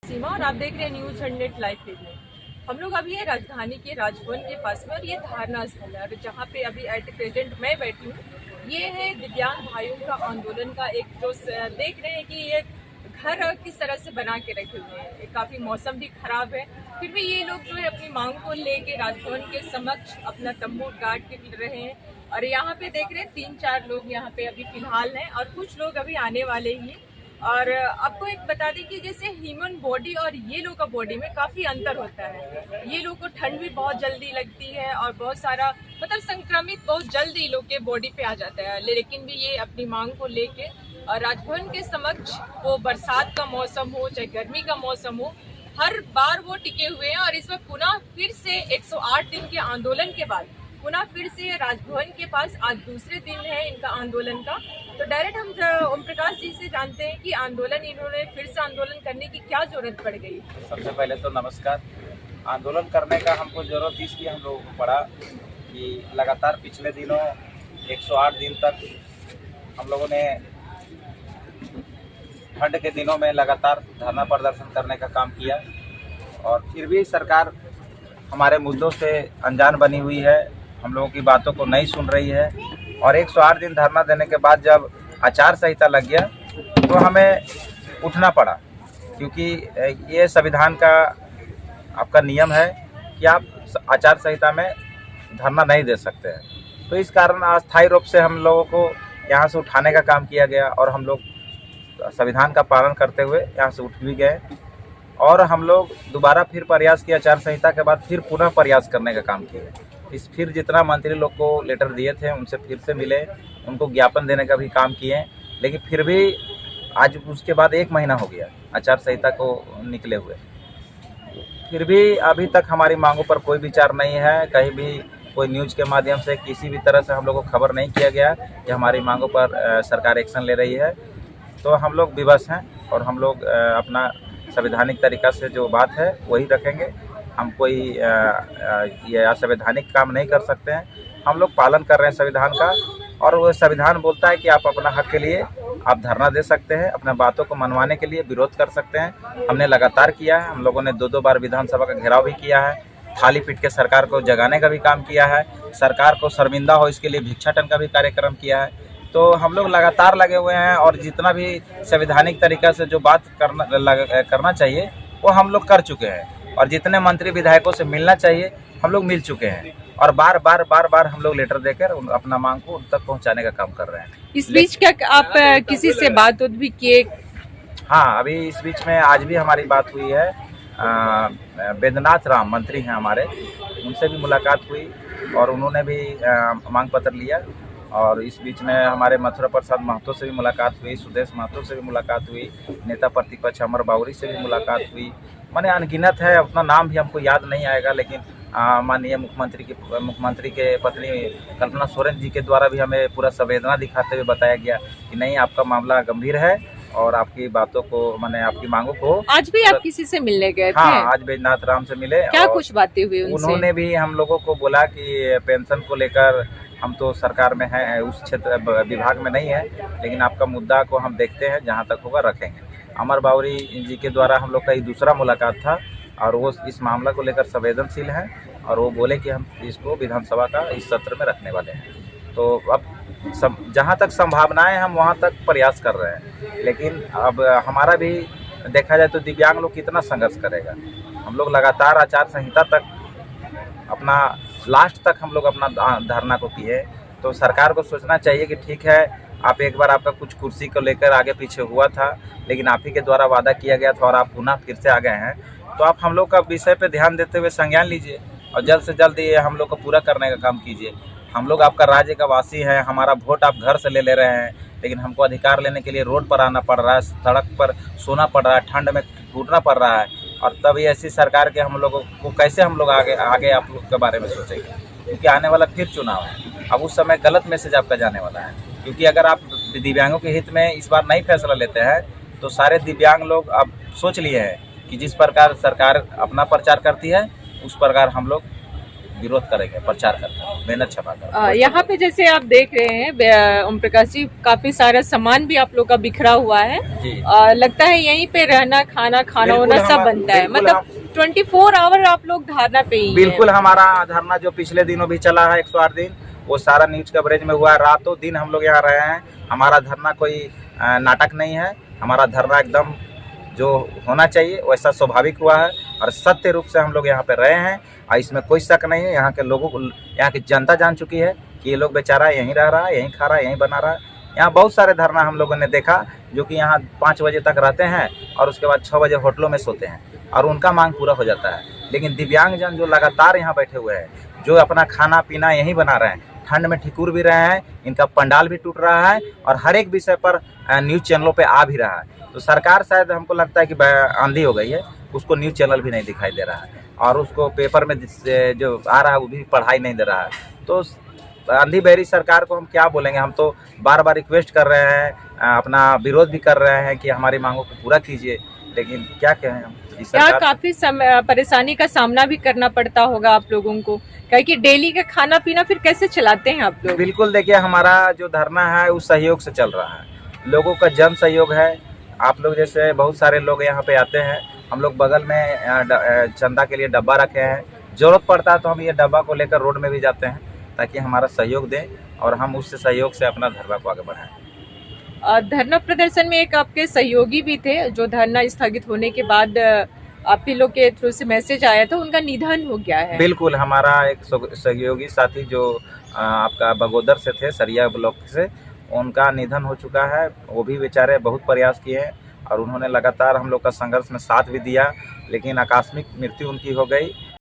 सीमा और आप देख रहे हैं न्यूज 100 लाइव टीवी। हम लोग अभी है राजधानी के राजभवन के पास में और ये धारणा स्थल है और जहाँ पे अभी एट प्रेजेंट मैं बैठी हूँ ये है दिव्यांग भाइयों का आंदोलन का एक जो देख रहे हैं कि ये घर किस तरह से बना के रखे हुए हैं। काफ़ी मौसम भी खराब है, फिर भी ये लोग जो है अपनी मांग को लेके राजभवन के समक्ष अपना तंबू गाड़ के मिल रहे हैं। और यहाँ पे देख रहे हैं 3-4 लोग यहाँ पे अभी फिलहाल हैं और कुछ लोग अभी आने वाले ही हैं। और आपको एक बता दें कि जैसे ह्यूमन बॉडी और ये लोग का बॉडी में काफ़ी अंतर होता है। ये लोग को ठंड भी बहुत जल्दी लगती है और बहुत सारा मतलब संक्रमित बहुत जल्दी लोग के बॉडी पे आ जाता है, लेकिन भी ये अपनी मांग को लेके और राजभवन के समक्ष वो बरसात का मौसम हो चाहे गर्मी का मौसम हो हर बार वो टिके हुए हैं। और इसमें पुनः फिर से 108 दिन के आंदोलन के बाद पुनः फिर से राजभवन के पास आज दूसरे दिन है इनका आंदोलन का। तो डायरेक्ट हम ओम प्रकाश जी से जानते हैं कि आंदोलन इन्होंने फिर से आंदोलन करने की क्या जरूरत पड़ गई। सबसे पहले तो नमस्कार। आंदोलन करने का हमको जरूरत इसलिए हम लोगों को पड़ा कि लगातार पिछले दिनों 108 दिन तक हम लोगों ने ठंड के दिनों में लगातार धरना प्रदर्शन करने का काम किया और फिर भी सरकार हमारे मुद्दों से अनजान बनी हुई है, हम लोगों की बातों को नहीं सुन रही है। और 108 दिन धरना देने के बाद जब आचार संहिता लग गया तो हमें उठना पड़ा, क्योंकि ये संविधान का आपका नियम है कि आप आचार संहिता में धरना नहीं दे सकते हैं। तो इस कारण अस्थायी रूप से हम लोगों को यहाँ से उठाने का काम किया गया और हम लोग संविधान का पालन करते हुए यहाँ से उठ भी गए। और हम लोग दोबारा फिर प्रयास किया, आचार संहिता के बाद फिर पुनः प्रयास करने का काम किया। फिर जितना मंत्री लोग को लेटर दिए थे उनसे फिर से मिले, उनको ज्ञापन देने का भी काम किए, लेकिन फिर भी आज उसके बाद 1 महीना हो गया आचार संहिता को निकले हुए, फिर भी अभी तक हमारी मांगों पर कोई विचार नहीं है। कहीं भी कोई न्यूज़ के माध्यम से किसी भी तरह से हम लोग को खबर नहीं किया गया कि हमारी मांगों पर सरकार एक्शन ले रही है। तो हम लोग विवश हैं और हम लोग अपना संवैधानिक तरीक़ा से जो बात है वही रखेंगे। हम कोई ये असंवैधानिक काम नहीं कर सकते हैं, हम लोग पालन कर रहे हैं संविधान का। और वो संविधान बोलता है कि आप अपना हक के लिए आप धरना दे सकते हैं, अपने बातों को मनवाने के लिए विरोध कर सकते हैं। हमने लगातार किया है, हम लोगों ने 2-2 बार विधानसभा का घेराव भी किया है, थाली पीट के सरकार को जगाने का भी काम किया है, सरकार को शर्मिंदा हो इसके लिए भिक्षाटन का भी कार्यक्रम किया है। तो हम लोग लगातार लगे हुए हैं और जितना भी संवैधानिक तरीक़ा से जो बात करना चाहिए वो हम लोग कर चुके हैं। और जितने मंत्री विधायकों से मिलना चाहिए हम लोग मिल चुके हैं और बार बार हम लोग लेटर देकर अपना मांग को उन तक पहुंचाने का काम कर रहे हैं। इस बीच क्या आप किसी से बात भी किए? हाँ, अभी इस बीच में आज भी हमारी बात हुई है। वेदनाथ राम मंत्री हैं हमारे, उनसे भी मुलाकात हुई और उन्होंने भी मांग पत्र लिया। और इस बीच में हमारे मथुरा प्रसाद महतो से भी मुलाकात हुई, सुदेश महतो से भी मुलाकात हुई, नेता प्रतिपक्ष अमर बावरी से भी मुलाकात हुई। माने अनगिनत है, अपना नाम भी हमको याद नहीं आएगा, लेकिन माननीय मुख्यमंत्री के पत्नी कल्पना सोरेन जी के द्वारा भी हमें पूरा संवेदना दिखाते हुए बताया गया कि नहीं, आपका मामला गंभीर है और आपकी बातों को माने आपकी मांगों को। आज भी आप किसी से मिलने गए थे? हाँ, आज बैजनाथ राम से मिले। क्या कुछ बातें हुई उनसे? उन्होंने भी हम लोगों को बोला कि पेंशन को लेकर हम तो सरकार में हैं, उस क्षेत्र विभाग में नहीं है, लेकिन आपका मुद्दा को हम देखते हैं, जहां तक होगा रखेंगे। अमर बावरी जी के द्वारा हम लोग का ये दूसरा मुलाकात था और वो इस मामला को लेकर संवेदनशील हैं और वो बोले कि हम इसको विधानसभा का इस सत्र में रखने वाले हैं। तो अब जहां तक संभावनाएं हम वहां तक प्रयास कर रहे हैं, लेकिन अब हमारा भी देखा जाए तो दिव्यांग लोग कितना संघर्ष करेगा। हम लोग लगातार आचार संहिता तक अपना लास्ट तक हम लोग अपना धरना को किए। तो सरकार को सोचना चाहिए कि ठीक है, आप एक बार आपका कुछ कुर्सी को लेकर आगे पीछे हुआ था, लेकिन आप ही के द्वारा वादा किया गया था और आप पुनः फिर से आ गए हैं। तो आप हम लोग का विषय पे ध्यान देते हुए संज्ञान लीजिए और जल्द से जल्द ये हम लोग को पूरा करने का काम कीजिए। हम लोग आपका राज्य का वासी हैं, हमारा वोट आप घर से ले रहे हैं, लेकिन हमको अधिकार लेने के लिए रोड पर आना पड़ रहा है, सड़क पर सोना पड़ रहा है, ठंड में टूटना पड़ रहा है। और तब ये ऐसी सरकार के हम लोगों को कैसे हम लोग आगे आप लोग के बारे में सोचेंगे, क्योंकि आने वाला फिर चुनाव है। अब उस समय गलत मैसेज आपका जाने वाला है, क्योंकि अगर आप दिव्यांगों के हित में इस बार नहीं फैसला लेते हैं तो सारे दिव्यांग लोग अब सोच लिए हैं कि जिस प्रकार सरकार अपना प्रचार करती है उस प्रकार हम लोग विरोध करेंगे, प्रचार करेंगे, बैनर छपाकर। यहाँ पे जैसे आप देख रहे हैं ओम प्रकाश जी, काफी सारा सामान भी आप लोग का बिखरा हुआ है जी। लगता है यहीं पे रहना, खाना बिल्कुल होना सब बनता है, बिल्कुल मतलब 24 आवर आप लोग धारणा पे ही बिल्कुल। हमारा धरना जो पिछले दिनों भी चला है 108 दिन, वो सारा न्यूज कवरेज में हुआ है। रातों दिन हम लोग यहाँ रहे हैं। हमारा धरना कोई नाटक नहीं है। हमारा धरना एकदम जो होना चाहिए वैसा स्वाभाविक हुआ है और सत्य रूप से हम लोग यहाँ पे रहे हैं और इसमें कोई शक नहीं है। यहाँ के लोगों को, यहाँ की जनता जान चुकी है कि ये लोग बेचारा यहीं रह रहा है, यहीं खा रहा है, यहीं बना रहा है। यहाँ बहुत सारे धरना हम लोगों ने देखा जो कि यहाँ 5 बजे तक रहते हैं और उसके बाद 6 बजे होटलों में सोते हैं और उनका मांग पूरा हो जाता है। लेकिन दिव्यांगजन जो लगातार यहाँ बैठे हुए हैं, जो अपना खाना पीना यहीं बना रहे हैं, ठंड में ठिकुर भी रहे हैं, इनका पंडाल भी टूट रहा है और हर एक विषय पर न्यूज़ चैनलों पे आ भी रहा है। तो सरकार शायद हमको लगता है कि आंधी हो गई है, उसको न्यूज़ चैनल भी नहीं दिखाई दे रहा है और उसको पेपर में जो आ रहा है वो भी पढ़ाई नहीं दे रहा है। तो आंधी बहरी सरकार को हम क्या बोलेंगे। हम तो बार बार रिक्वेस्ट कर रहे हैं, अपना विरोध भी कर रहे हैं कि हमारी मांगों को पूरा कीजिए, लेकिन क्या कहें हम। यहाँ काफी परेशानी का सामना भी करना पड़ता होगा आप लोगों को, क्योंकि डेली का खाना पीना फिर कैसे चलाते हैं आप लोग? बिल्कुल, देखिए हमारा जो धरना है उस सहयोग से चल रहा है, लोगों का जन सहयोग है। आप लोग जैसे बहुत सारे लोग यहाँ पे आते हैं, हम लोग बगल में चंदा के लिए डब्बा रखे हैं, जरूरत पड़ता है तो हम ये डब्बा को लेकर रोड में भी जाते हैं ताकि हमारा सहयोग दें और हम उससे सहयोग से अपना धरना को आगे बढ़ाएं। धरना प्रदर्शन में एक आपके सहयोगी भी थे, जो धरना स्थगित होने के बाद आप ही लोग के थ्रू से मैसेज आया था, उनका निधन हो गया है। बिल्कुल, हमारा एक सहयोगी साथी जो आपका बगोदर से थे, सरिया ब्लॉक से, उनका निधन हो चुका है। वो भी बेचारे बहुत प्रयास किए और उन्होंने लगातार हम लोग का संघर्ष में साथ भी दिया, लेकिन आकस्मिक मृत्यु उनकी हो गई।